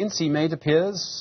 ANC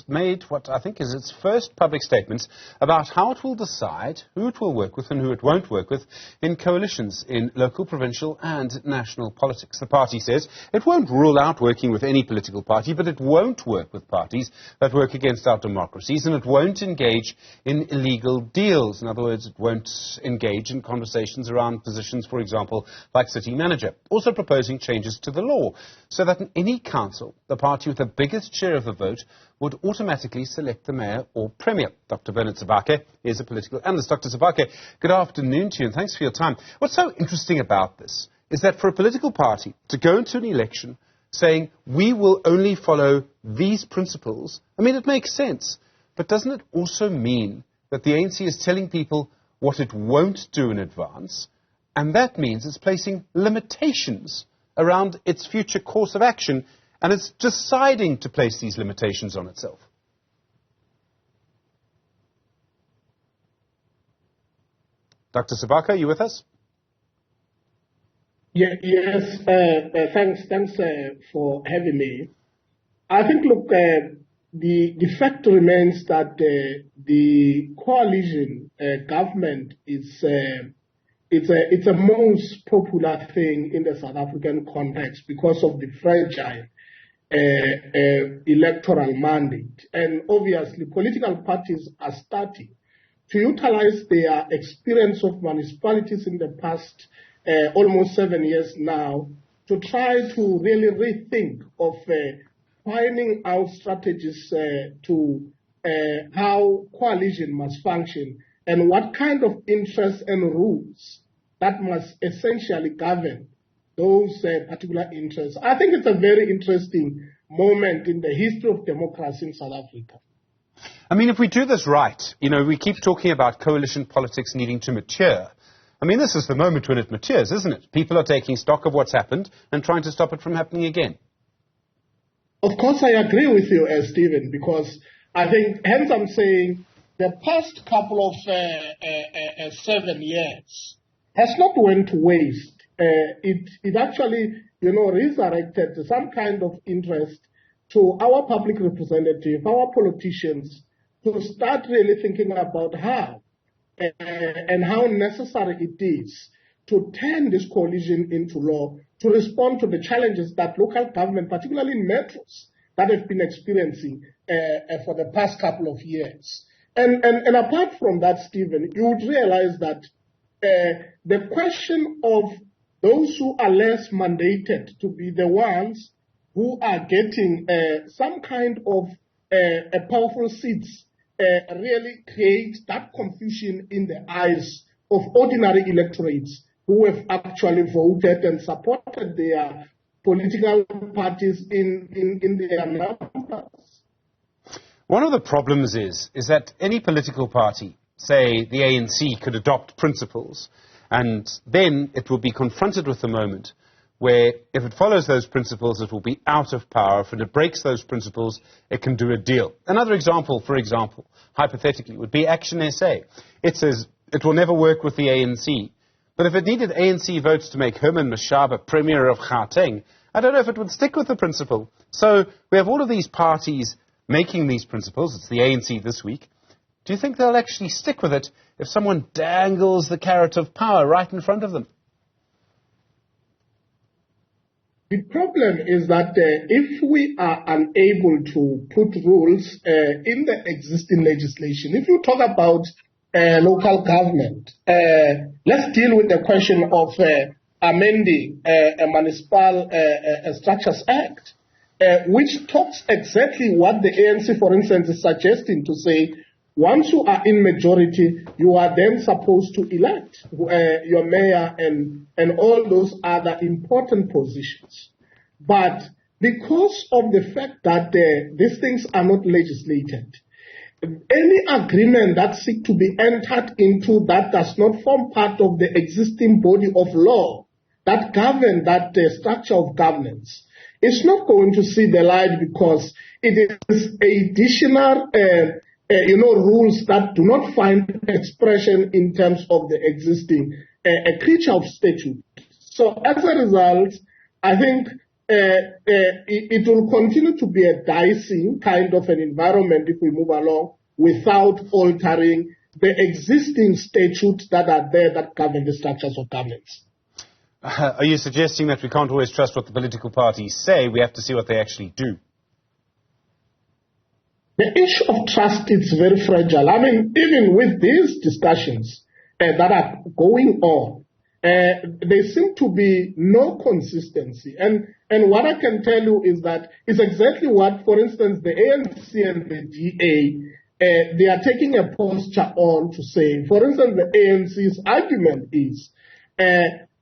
made what I think is its first public statements about how it will decide who it will work with and who it won't work with in coalitions in local, provincial and national politics. The party says it won't rule out working with any political party, but it won't work with parties that work against our democracies, and it won't engage in illegal deals. In other words, it won't engage in conversations around positions, for example, like city manager. Also proposing changes to the law so that in any council, the party with the biggest share of the vote would automatically select the mayor or premier. Dr. Bernard Sebake is a political analyst. Dr. Sebake, good afternoon to you and thanks for your time. What's so interesting about this is that for a political party to go into an election saying we will only follow these principles, I mean, it makes sense. But doesn't it also mean that the ANC is telling people what it won't do in advance, and that means it's placing limitations around its future course of action, and it's deciding to place these limitations on itself? Dr. Sebake, are you with us? Yes, thanks for having me. I think, look, the fact remains that the coalition government is it's a most popular thing in the South African context because of the fragile electoral mandate. And obviously, political parties are starting to utilize their experience of municipalities in the past almost 7 years now to try to really rethink of finding out strategies to how coalition must function and what kind of interests and rules that must essentially govern those particular interests. I think it's a very interesting moment in the history of democracy in South Africa. I mean, if we do this right, you know, we keep talking about coalition politics needing to mature. I mean, this is the moment when it matures, isn't it? People are taking stock of what's happened and trying to stop it from happening again. Of course, I agree with you, Stephen, because I think, hence I'm saying, the past couple of 7 years has not went to waste. It actually, you know, resurrected some kind of interest to our public representative, our politicians, to start really thinking about how and how necessary it is to turn this coalition into law to respond to the challenges that local government, particularly in metros, that have been experiencing for the past couple of years. And apart from that, Stephen, you would realize that the question of those who are less mandated to be the ones who are getting some kind of powerful seats really creates that confusion in the eyes of ordinary electorates who have actually voted and supported their political parties in their numbers. One of the problems is that any political party, say the ANC, could adopt principles, and then it will be confronted with the moment where if it follows those principles, it will be out of power. If it breaks those principles, it can do a deal. Another example, for example, hypothetically, would be Action SA. It says it will never work with the ANC. But if it needed ANC votes to make Herman Mashaba Premier of Gauteng, I don't know if it would stick with the principle. So we have all of these parties making these principles. It's the ANC this week. Do you think they'll actually stick with it if someone dangles the carrot of power right in front of them? The problem is that if we are unable to put rules in the existing legislation, if you talk about local government, let's deal with the question of amending a Municipal Structures Act, which talks exactly what the ANC, for instance, is suggesting to say, once you are in majority, you are then supposed to elect your mayor and all those other important positions. But because of the fact that these things are not legislated, any agreement that seeks to be entered into that does not form part of the existing body of law that govern that structure of governance is not going to see the light because it is additional rules that do not find expression in terms of the existing creature of statute. So as a result, I think it will continue to be a dicing kind of an environment if we move along without altering the existing statutes that are there that govern the structures of governance. Are you suggesting that we can't always trust what the political parties say? We have to see what they actually do? The issue of trust is very fragile. I mean, even with these discussions that are going on, there seem to be no consistency. And what I can tell you is that it's exactly what, for instance, the ANC and the DA, they are taking a posture on to say, for instance, the ANC's argument is,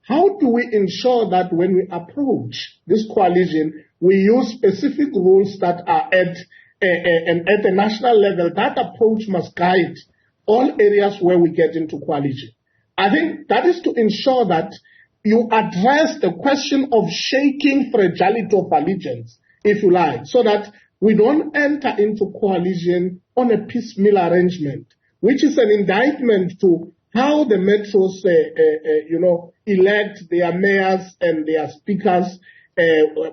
how do we ensure that when we approach this coalition, we use specific rules that are at the national level? That approach must guide all areas where we get into coalition. I think that is to ensure that you address the question of shaking fragility of allegiance, if you like, so that we don't enter into coalition on a piecemeal arrangement, which is an indictment to how the metros, elect their mayors and their speakers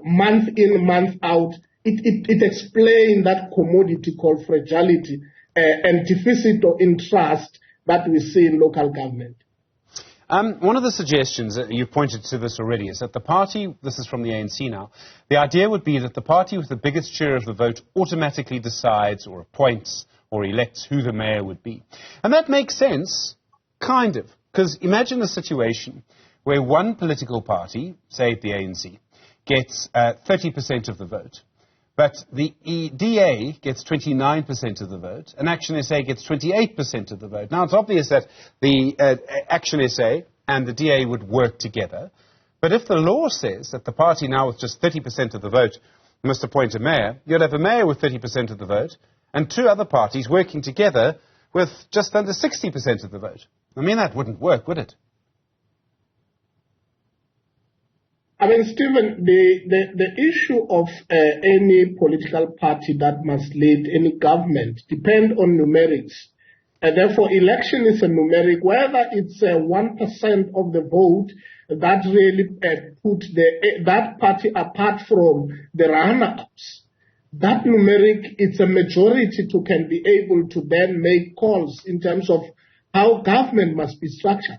month in, month out. It explains that commodity called fragility and deficit in trust that we see in local government. One of the suggestions, you've pointed to this already, is that the party, this is from the ANC now, the idea would be that the party with the biggest share of the vote automatically decides or appoints or elects who the mayor would be. And that makes sense, kind of, because imagine a situation where one political party, say the ANC, gets 30% of the vote, but the DA gets 29% of the vote, and Action SA gets 28% of the vote. Now, it's obvious that the Action SA and the DA would work together, but if the law says that the party now with just 30% of the vote must appoint a mayor, you'd have a mayor with 30% of the vote and two other parties working together with just under 60% of the vote. I mean, that wouldn't work, would it? I mean, Stephen, the issue of any political party that must lead any government depends on numerics. And therefore, election is a numeric. Whether it's 1% of the vote that really put that party apart from the runner-ups, that numeric, it's a majority to can be able to then make calls in terms of how government must be structured.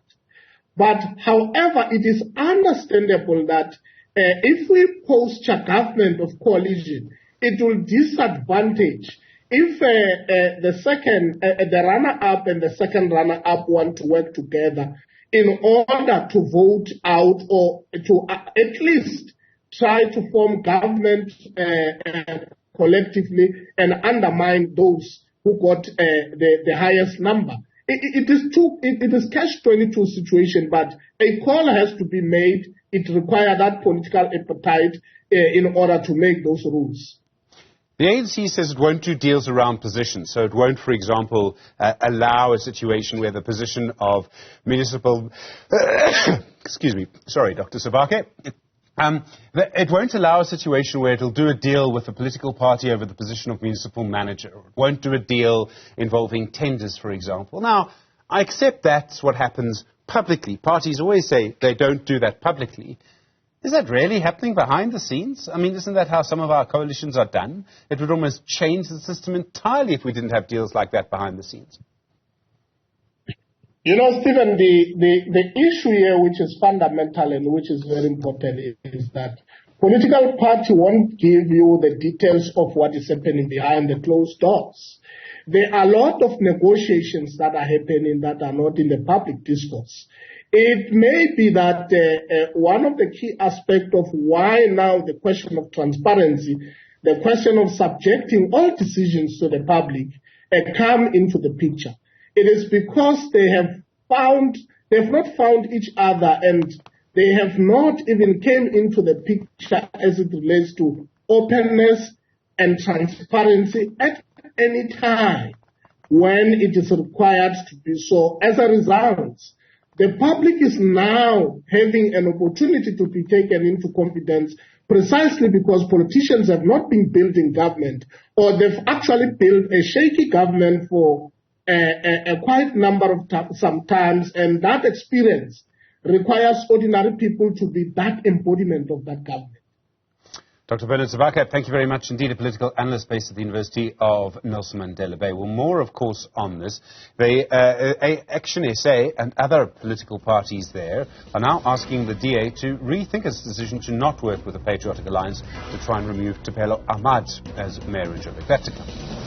But, however, it is understandable that if we posture government of coalition, it will disadvantage if the runner-up and the second runner-up want to work together in order to vote out or to at least try to form government collectively and undermine those who got the highest number. It is catch-22 situation, but a call has to be made. It requires that political appetite in order to make those rules. The ANC says it won't do deals around positions, so it won't, for example, allow a situation where the position of municipal... excuse me, sorry, Dr. Sebake. It won't allow a situation where it'll do a deal with a political party over the position of municipal manager. It won't do a deal involving tenders, for example. Now, I accept that's what happens publicly. Parties always say they don't do that publicly. Is that really happening behind the scenes? I mean, isn't that how some of our coalitions are done? It would almost change the system entirely if we didn't have deals like that behind the scenes. You know, Stephen, the issue here, which is fundamental and which is very important, is that political party won't give you the details of what is happening behind the closed doors. There are a lot of negotiations that are happening that are not in the public discourse. It may be that one of the key aspects of why now the question of transparency, the question of subjecting all decisions to the public, come into the picture. It is because they have not found each other, and they have not even came into the picture as it relates to openness and transparency at any time when it is required to be so. As a result, the public is now having an opportunity to be taken into confidence precisely because politicians have not been building government, or they've actually built a shaky government for a quite number of sometimes, and that experience requires ordinary people to be that embodiment of that government. Dr. Bernard Sebake, thank you very much indeed, a political analyst based at the University of Nelson Mandela Bay. Well, more, of course, on this. Action SA and other political parties there are now asking the DA to rethink its decision to not work with the Patriotic Alliance to try and remove Tupelo Ahmad as mayor in Joburg. That's to come.